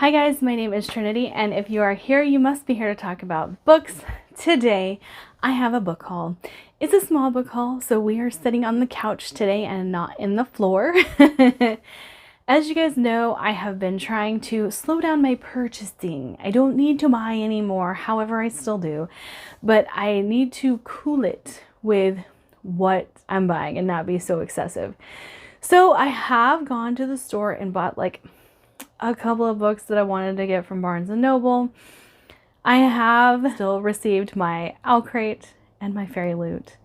Hi guys, my name is Trinity, and if you are here, you must be here to talk about books. Today, I have a book haul. It's a small book haul, so we are sitting on the couch today and not in the floor. As you guys know, I have been trying to slow down my purchasing. I don't need to buy anymore, however, I still do, but I need to cool it with what I'm buying and not be so excessive. So I have gone to the store and bought like a couple of books that I wanted to get from Barnes & Noble. I have still received my Owl Crate and my Fairy Loot,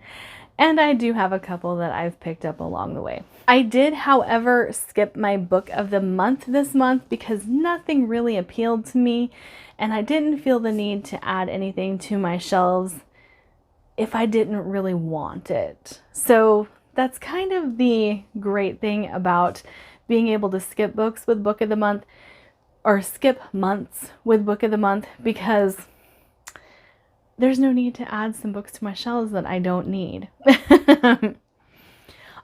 and I do have a couple that I've picked up along the way. I did, however, skip my book of the month this month because nothing really appealed to me, and I didn't feel the need to add anything to my shelves if I didn't really want it. So that's kind of the great thing about being able to skip books with book of the month, or skip months with book of the month, because there's no need to add some books to my shelves that I don't need.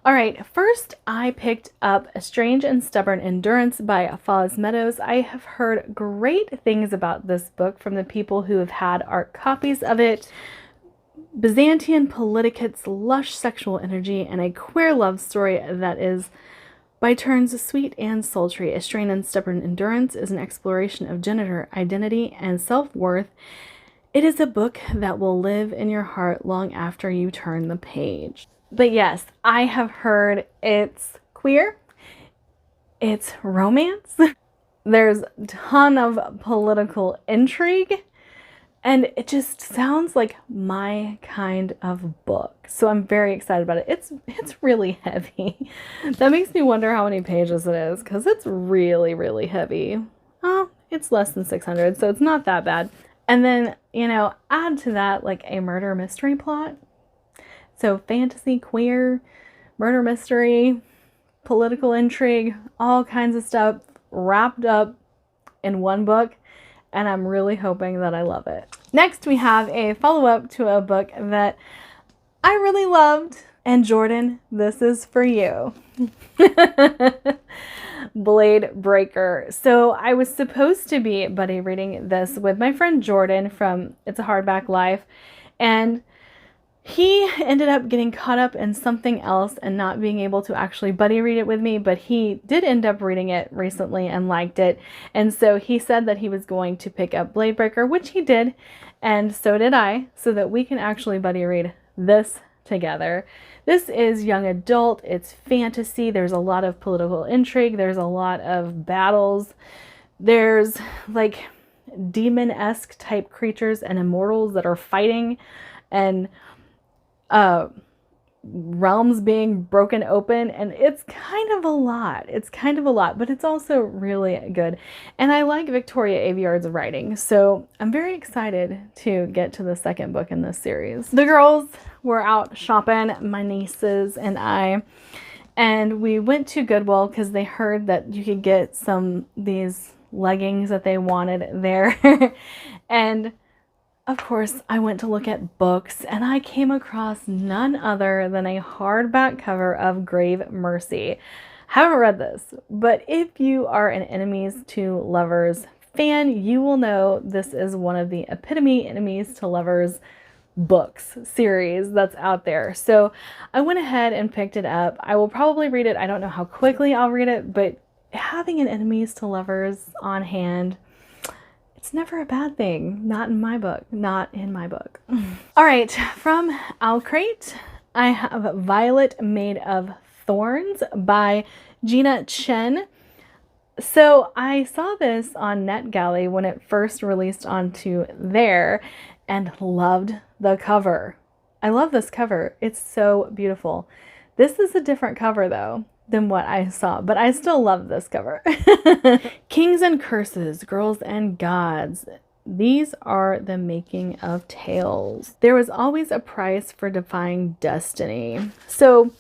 All right, first I picked up A Strange and Stubborn Endurance by Foz Meadows. I have heard great things about this book from the people who have had art copies of it. Byzantine politicates lush sexual energy and a queer love story that is by turns sweet and sultry. A Strange and Stubborn Endurance is an exploration of gender identity and self-worth. It is a book that will live in your heart long after you turn the page. But yes, I have heard it's queer, it's romance, there's a ton of political intrigue, and it just sounds like my kind of book. So I'm very excited about it. It's really heavy. That makes me wonder how many pages it is, because it's really, really heavy. Oh, it's less than 600, so it's not that bad. And then, you know, add to that like a murder mystery plot. So fantasy, queer, murder mystery, political intrigue, all kinds of stuff wrapped up in one book. And I'm really hoping that I love it. Next, we have a follow-up to a book that I really loved. And Jordan, this is for you. Bladebreaker. So I was supposed to be buddy reading this with my friend Jordan from It's a Hardback Life. And he ended up getting caught up in something else and not being able to actually buddy read it with me, but he did end up reading it recently and liked it. And so he said that he was going to pick up Bladebreaker, which he did, and so did I, so that we can actually buddy read this together. This is young adult, it's fantasy, there's a lot of political intrigue, there's a lot of battles, there's like demon-esque type creatures and immortals that are fighting, and realms being broken open, and it's kind of a lot. But it's also really good. And I like Victoria Aveyard's writing, so I'm very excited to get to the second book in this series. The girls were out shopping, my nieces and I, and we went to Goodwill because they heard that you could get these leggings that they wanted there. And of course, I went to look at books, and I came across none other than a hardback cover of Grave Mercy. Haven't read this, but if you are an Enemies to Lovers fan, you will know this is one of the epitome Enemies to Lovers books series that's out there. So I went ahead and picked it up. I will probably read it. I don't know how quickly I'll read it, but having an Enemies to Lovers on hand, it's never a bad thing. Not in my book. Not in my book. All right, from Owl Crate, I have Violet Made of Thorns by Gina Chen. So I saw this on NetGalley when it first released onto there and loved the cover. I love this cover. It's so beautiful. This is a different cover though than what I saw, but I still love this cover. Kings and Curses, Girls and Gods. These are the making of tales. There was always a price for defying destiny. So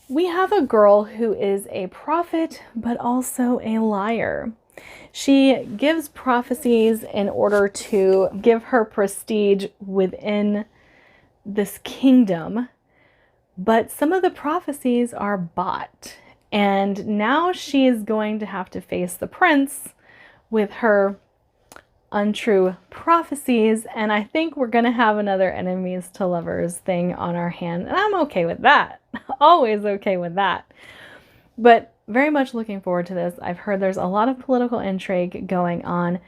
we have a girl who is a prophet, but also a liar. She gives prophecies in order to give her prestige within this kingdom. But some of the prophecies are bought, and now she is going to have to face the prince with her untrue prophecies, and I think we're gonna have another enemies to lovers thing on our hand, and I'm okay with that. Always okay with that. But very much looking forward to this. I've heard there's a lot of political intrigue going on,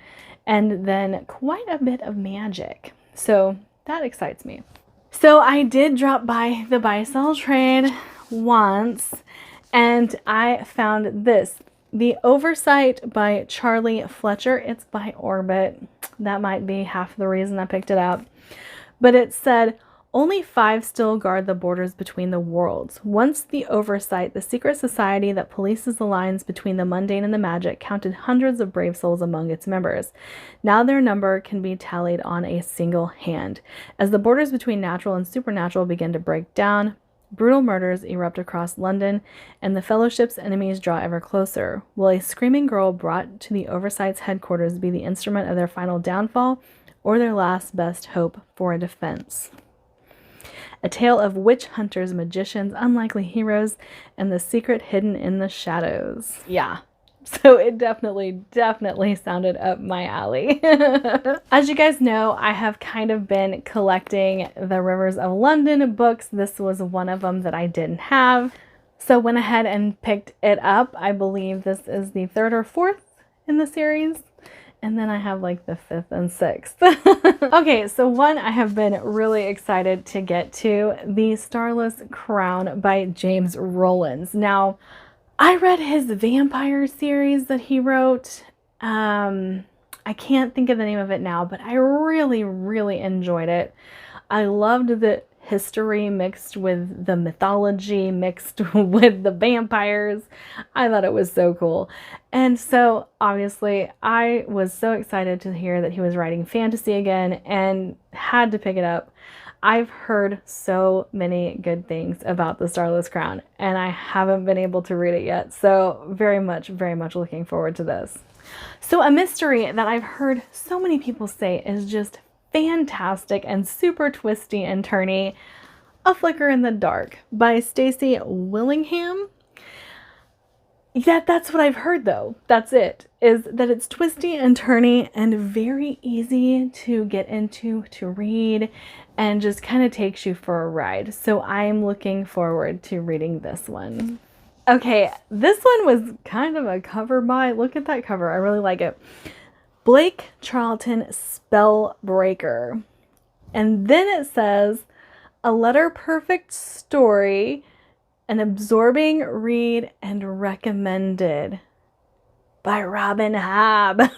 and then quite a bit of magic, so that excites me. So I did drop by the buy sell trade once, and I found this, the Oversight by Charlie Fletcher. It's by Orbit. That might be half the reason I picked it up. But it said, only 5 still guard the borders between the worlds. Once the Oversight, the secret society that polices the lines between the mundane and the magic, counted hundreds of brave souls among its members. Now their number can be tallied on a single hand. As the borders between natural and supernatural begin to break down, brutal murders erupt across London, and the Fellowship's enemies draw ever closer. Will a screaming girl brought to the Oversight's headquarters be the instrument of their final downfall, or their last best hope for a defense? A tale of witch hunters, magicians, unlikely heroes, and the secret hidden in the shadows. Yeah. So it definitely sounded up my alley. As you guys know, I have kind of been collecting the Rivers of London books. This was one of them that I didn't have. So went ahead and picked it up. I believe this is the 3rd or 4th in the series. And then I have like the 5th and 6th. Okay, so one I have been really excited to get to, the Starless Crown by James Rollins. Now, I read his vampire series that he wrote. I can't think of the name of it now, but I really enjoyed it. I loved the history mixed with the mythology, mixed with the vampires. I thought it was so cool. And so obviously I was so excited to hear that he was writing fantasy again and had to pick it up. I've heard so many good things about the Starless Crown, and I haven't been able to read it yet. So very much looking forward to this. So a mystery that I've heard so many people say is just fantastic and super twisty and turny, A Flicker in the Dark by Stacey Willingham. Yeah, that's what I've heard though. That's it, is that it's twisty and turny and very easy to get into, to read, and just kind of takes you for a ride. So I'm looking forward to reading this one. Okay, this one was kind of a cover buy. Look at that cover. I really like it. Blake Charlton Spellbreaker. And then it says, a letter perfect story, an absorbing read and recommended by Robin Hobb.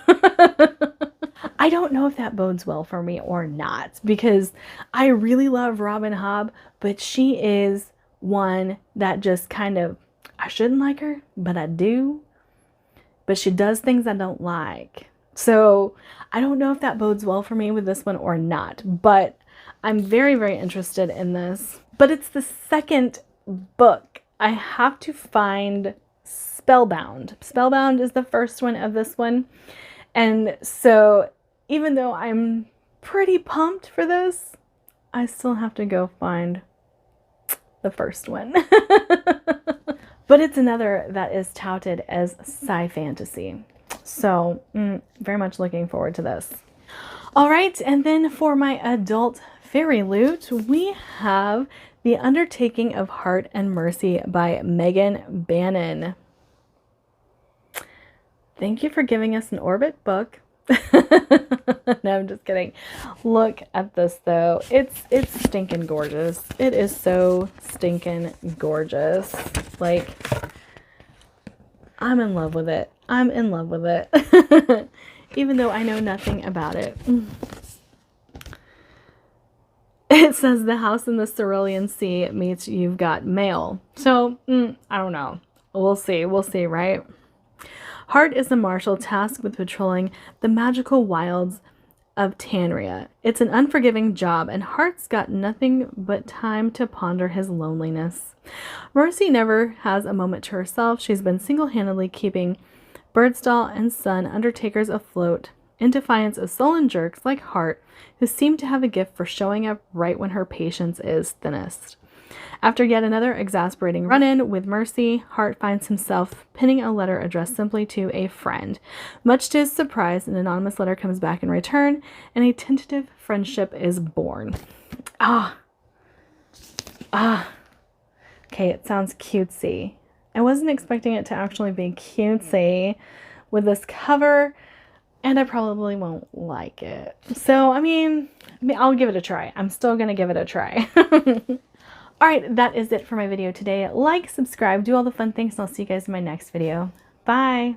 I don't know if that bodes well for me or not, because I really love Robin Hobb, but she is one that just kind of, I shouldn't like her, but I do. But she does things I don't like. So I don't know if that bodes well for me with this one or not, but I'm very interested in this. But it's the second book. I have to find Spellbound. Spellbound is the first one of this one. And so even though I'm pretty pumped for this, I still have to go find the first one. But it's another that is touted as sci fantasy. So very much looking forward to this. All right, and then for my adult fairy loot, we have The Undertaking of Heart and Mercy by Megan Bannon. Thank you for giving us an Orbit book. No, I'm just kidding. Look at this though. It's stinking gorgeous. It is so stinking gorgeous. Like, I'm in love with it. I'm in love with it. Even though I know nothing about it. It says the house in the Cerulean Sea meets You've Got Mail. So, I don't know. We'll see, right? Heart is a marshal tasked with patrolling the magical wilds of Tanria. It's an unforgiving job, and Heart's got nothing but time to ponder his loneliness. Mercy never has a moment to herself. She's been single-handedly keeping Birdstall and Son Undertakers afloat, in defiance of sullen jerks like Heart, who seem to have a gift for showing up right when her patience is thinnest. After yet another exasperating run-in with Mercy, Hart finds himself pinning a letter addressed simply to a friend. Much to his surprise, an anonymous letter comes back in return, and a tentative friendship is born. Okay, it sounds cutesy. I wasn't expecting it to actually be cutesy with this cover, and I probably won't like it. So, I mean, I'll give it a try. I'm still gonna give it a try. Alright, that is it for my video today. Like, subscribe, do all the fun things, and I'll see you guys in my next video. Bye!